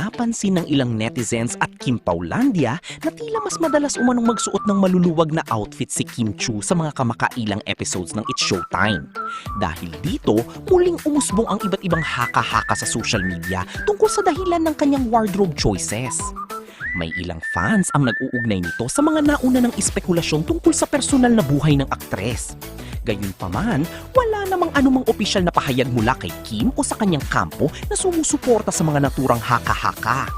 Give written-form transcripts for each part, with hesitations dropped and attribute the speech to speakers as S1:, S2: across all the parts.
S1: napansin ng ilang netizens at Kim Paulandia na tila mas madalas umanong magsuot ng maluluwag na outfit si Kim Chiu sa mga kamakailang episodes ng It's Showtime. Dahil dito, muling umusbong ang iba't ibang haka-haka sa social media tungkol sa dahilan ng kanyang wardrobe choices. May ilang fans ang nag-uugnay nito sa mga nauna ng espekulasyon tungkol sa personal na buhay ng aktres. Gayunpaman, wala namang anumang opisyal na pahayag mula kay Kim o sa kanyang kampo na sumusuporta sa mga naturang haka-haka.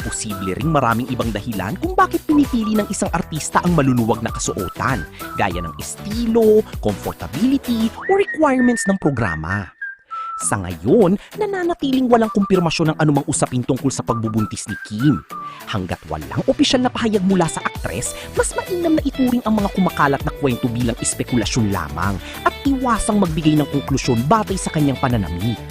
S1: Posible ring maraming ibang dahilan kung bakit pinipili ng isang artista ang maluluwag na kasuotan, gaya ng estilo, comfortability o requirements ng programa. Sa ngayon, nananatiling walang kumpirmasyon ng anumang usapin tungkol sa pagbubuntis ni Kim. Hanggat walang opisyal na pahayag mula sa aktres, mas mainam na ituring ang mga kumakalat na kwento bilang espekulasyon lamang at iwasang magbigay ng konklusyon batay sa kanyang pananamit.